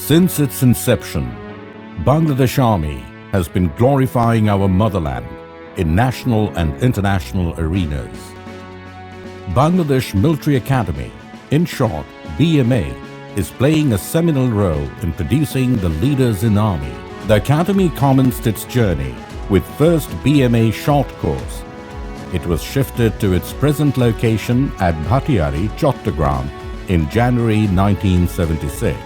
Since its inception, Bangladesh Army has been glorifying our motherland in national and international arenas. Bangladesh Military Academy, in short BMA, is playing a seminal role in producing the leaders in Army. The Academy commenced its journey with first BMA short course. It was shifted to its present location at Bhatiary, Chattogram in January 1976.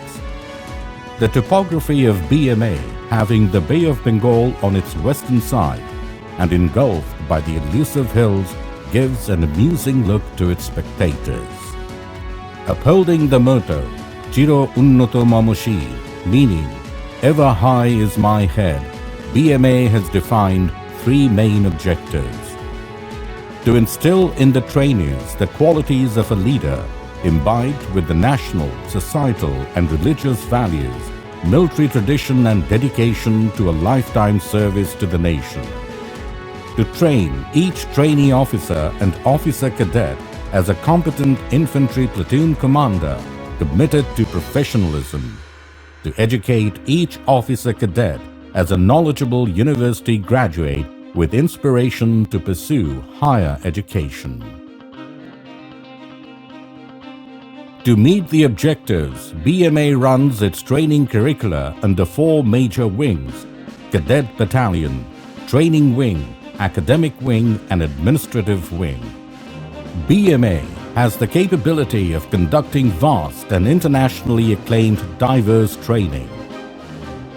The topography of BMA, having the Bay of Bengal on its western side and engulfed by the elusive hills, gives an amusing look to its spectators. Upholding the motto, Chiro Unnoto Mamoshi, meaning, ever high is my head, BMA has defined three main objectives. To instill in the trainees the qualities of a leader, imbibed with the national, societal and religious values, military tradition and dedication to a lifetime service to the nation. To train each trainee officer and officer cadet as a competent infantry platoon commander committed to professionalism. To educate each officer cadet as a knowledgeable university graduate with inspiration to pursue higher education. To meet the objectives, BMA runs its training curricula under four major wings: Cadet Battalion, Training Wing, Academic Wing and Administrative Wing. BMA has the capability of conducting vast and internationally acclaimed diverse training.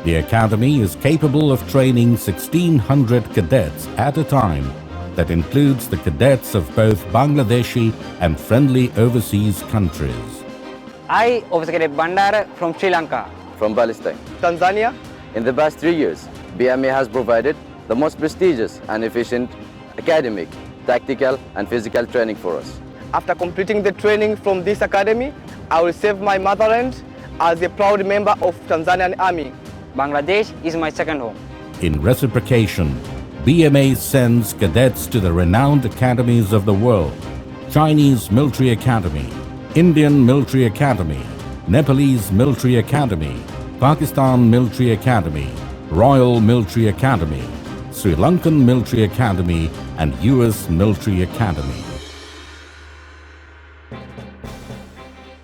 The Academy is capable of training 1,600 cadets at a time. That includes the cadets of both Bangladeshi and friendly overseas countries. I, Officer Cadet Bandara from Sri Lanka. From Palestine. Tanzania. In the past 3 years, BMA has provided the most prestigious and efficient academic, tactical and physical training for us. After completing the training from this academy, I will serve my motherland as a proud member of Tanzanian Army. Bangladesh is my second home. In reciprocation, BMA sends cadets to the renowned academies of the world: Chinese Military Academy, Indian Military Academy, Nepalese Military Academy, Pakistan Military Academy, Royal Military Academy, Sri Lankan Military Academy and US Military Academy.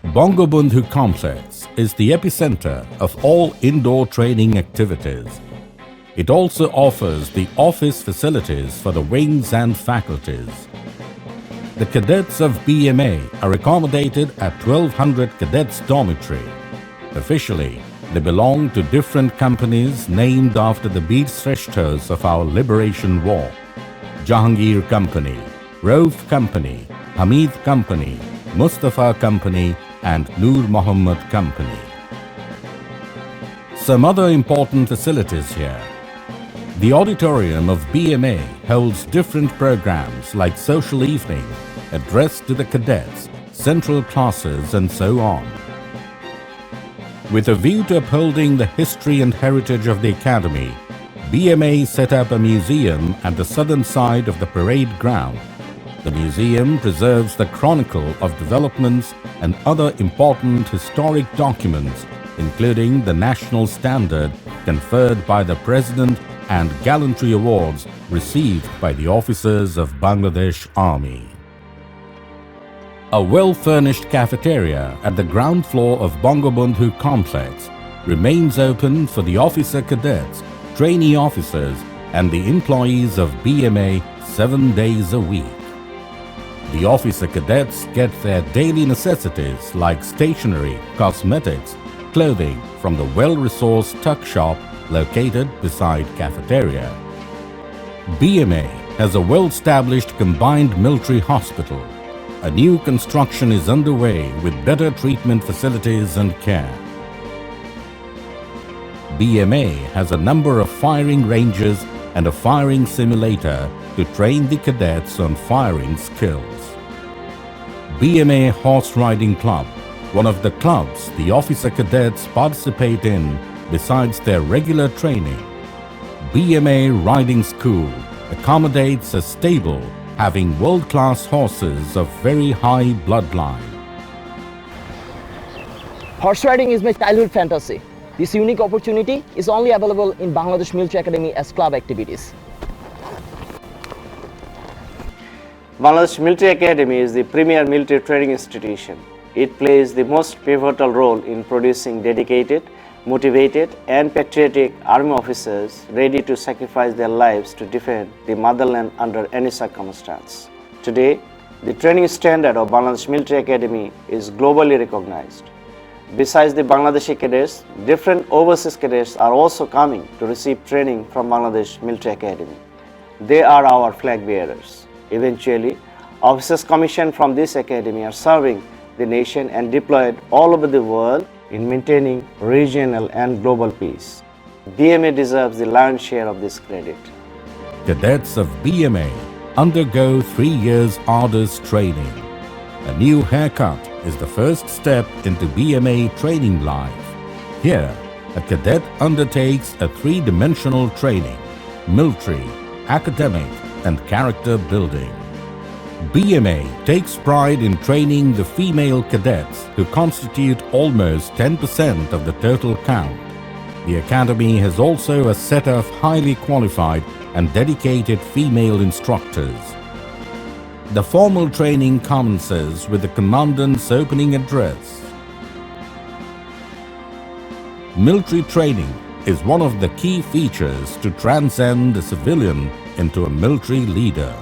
Bangabandhu Complex is the epicenter of all indoor training activities. It also offers the office facilities for the wings and faculties. The cadets of BMA are accommodated at 1200 Cadets Dormitory. Officially, they belong to different companies named after the Veer Shreshthas of our liberation war: Jahangir Company, Rauf Company, Hamid Company, Mustafa Company and Nur Muhammad Company. Some other important facilities here. The auditorium of BMA holds different programs like social evening, addressed to the cadets, central classes and so on. With a view to upholding the history and heritage of the Academy, BMA set up a museum at the southern side of the parade ground. The museum preserves the chronicle of developments and other important historic documents, including the national standard conferred by the President and gallantry awards received by the officers of Bangladesh Army. A well-furnished cafeteria at the ground floor of Bangabandhu Complex remains open for the officer cadets, trainee officers and the employees of BMA 7 days a week. The officer cadets get their daily necessities like stationery, cosmetics, clothing from the well-resourced tuck shop located beside cafeteria. BMA has a well-established combined military hospital. A new construction is underway with better treatment facilities and care. BMA has a number of firing ranges and a firing simulator to train the cadets on firing skills. BMA Horse Riding Club, one of the clubs the officer cadets participate in besides their regular training. BMA Riding School accommodates a stable having world-class horses of very high bloodline. Horse riding is my childhood fantasy. This unique opportunity is only available in Bangladesh Military Academy as club activities. Bangladesh Military Academy is the premier military training institution. It plays the most pivotal role in producing dedicated, motivated and patriotic army officers ready to sacrifice their lives to defend the motherland under any circumstance. Today, the training standard of Bangladesh Military Academy is globally recognized. Besides the Bangladeshi cadets, different overseas cadets are also coming to receive training from Bangladesh Military Academy. They are our flag bearers. Eventually, officers commissioned from this academy are serving the nation and deployed all over the world in maintaining regional and global peace. BMA deserves the lion's share of this credit. Cadets of BMA undergo 3 years arduous training. A new haircut is the first step into BMA training life. Here, a cadet undertakes a three-dimensional training: military, academic, and character building. BMA takes pride in training the female cadets, who constitute almost 10% of the total count. The Academy has also a set of highly qualified and dedicated female instructors. The formal training commences with the Commandant's opening address. Military training is one of the key features to transcend a civilian into a military leader.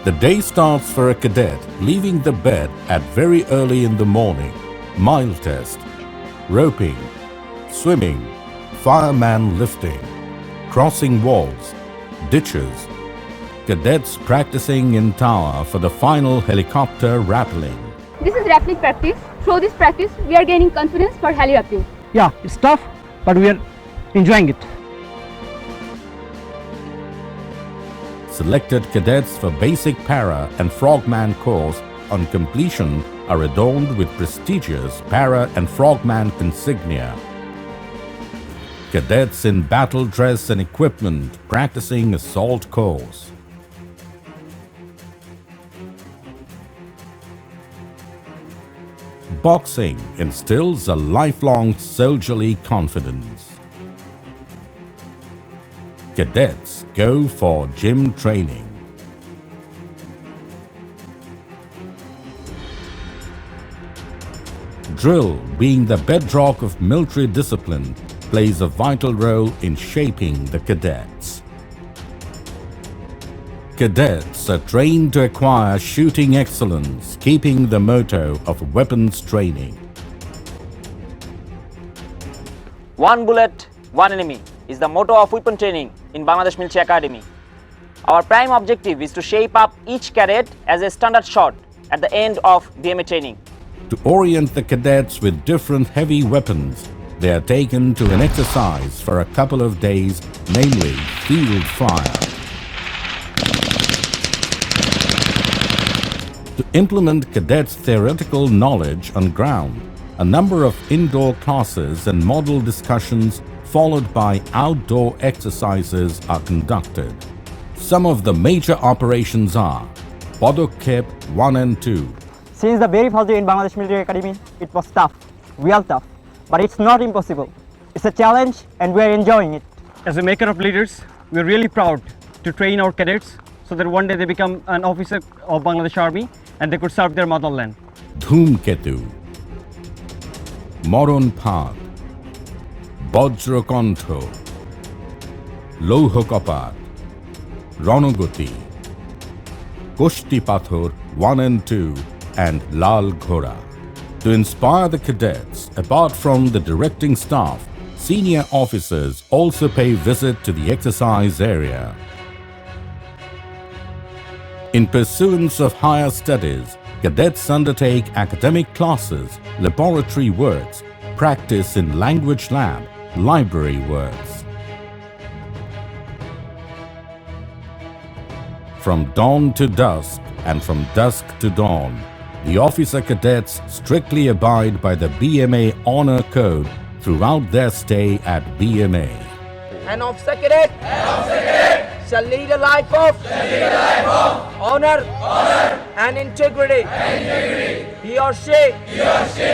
The day starts for a cadet leaving the bed at very early in the morning. Mile test, roping, swimming, fireman lifting, crossing walls, ditches. Cadets practicing in tower for the final helicopter rappelling. This is rappelling practice. Through this practice, we are gaining confidence for heli rappelling. Yeah, it's tough, but we are enjoying it. Selected cadets for basic para and frogman course on completion are adorned with prestigious para and frogman insignia. Cadets in battle dress and equipment practicing assault course. Boxing instills a lifelong soldierly confidence. Cadets go for gym training. Drill, being the bedrock of military discipline, plays a vital role in shaping the cadets. Cadets are trained to acquire shooting excellence, keeping the motto of weapons training. One bullet, one enemy is the motto of weapon training in Bangladesh Military Academy. Our prime objective is to shape up each cadet as a standard shot at the end of BMA training. To orient the cadets with different heavy weapons, they are taken to an exercise for a couple of days, namely field fire. To implement cadets' theoretical knowledge on ground, a number of indoor classes and model discussions followed by outdoor exercises are conducted. Some of the major operations are Padokkhep 1 and 2. Since the very first day in Bangladesh Military Academy, it was tough, real tough, but it's not impossible. It's a challenge and we are enjoying it. As a maker of leaders, we are really proud to train our cadets so that one day they become an officer of Bangladesh Army and they could serve their motherland. Dhumketu, Moronpad, Bajrakantha, Louhokapat, Ranogoti, Kushti Pathor 1 and 2, and Lal Ghora. To inspire the cadets, apart from the directing staff, senior officers also pay visit to the exercise area. In pursuance of higher studies, cadets undertake academic classes, laboratory works, practice in language lab, library works. From dawn to dusk and from dusk to dawn, the officer cadets strictly abide by the BMA Honor Code throughout their stay at BMA. An officer cadet! An officer cadet! shall lead a life of honor and integrity. He or she.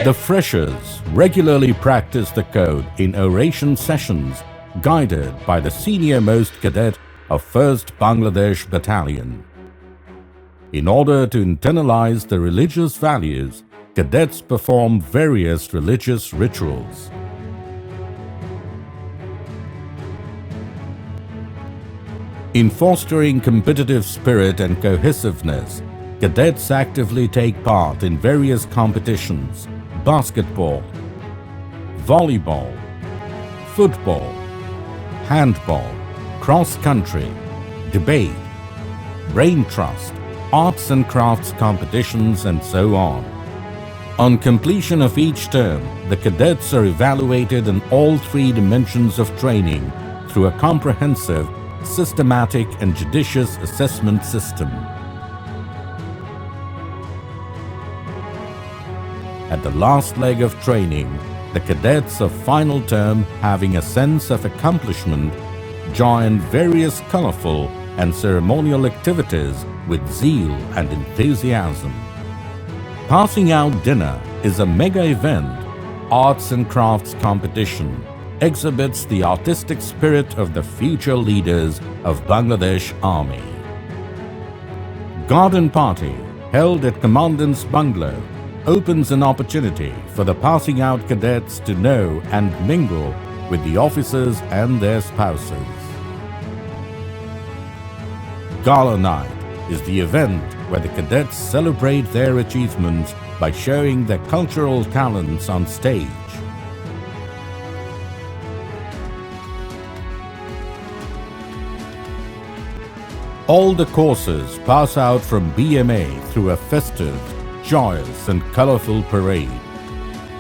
The freshers regularly practice the code in oration sessions guided by the senior-most cadet of 1st Bangladesh Battalion. In order to internalize the religious values, cadets perform various religious rituals. In fostering competitive spirit and cohesiveness, cadets actively take part in various competitions: basketball, volleyball, football, handball, cross-country, debate, brain trust, arts and crafts competitions, and so on. On completion of each term, the cadets are evaluated in all 3 dimensions of training through a comprehensive, systematic and judicious assessment system. At the last leg of training, the cadets of final term, having a sense of accomplishment, join various colorful and ceremonial activities with zeal and enthusiasm. Passing out dinner is a mega event. Arts and crafts competition exhibits the artistic spirit of the future leaders of Bangladesh Army. Garden party held at Commandant's Bungalow opens an opportunity for the passing out cadets to know and mingle with the officers and their spouses. Gala night is the event where the cadets celebrate their achievements by showing their cultural talents on stage. All the courses pass out from BMA through a festive, joyous and colorful parade.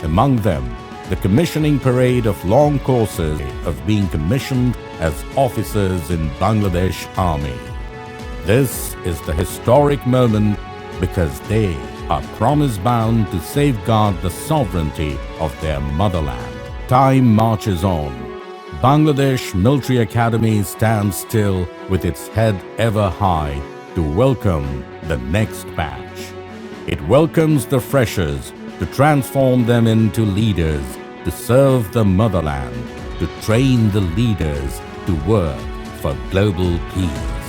Among them, the commissioning parade of long courses of being commissioned as officers in Bangladesh Army. This is the historic moment because they are promise-bound to safeguard the sovereignty of their motherland. Time marches on. Bangladesh Military Academy stands still with its head ever high to welcome the next batch. It welcomes the freshers to transform them into leaders, to serve the motherland, to train the leaders to work for global peace.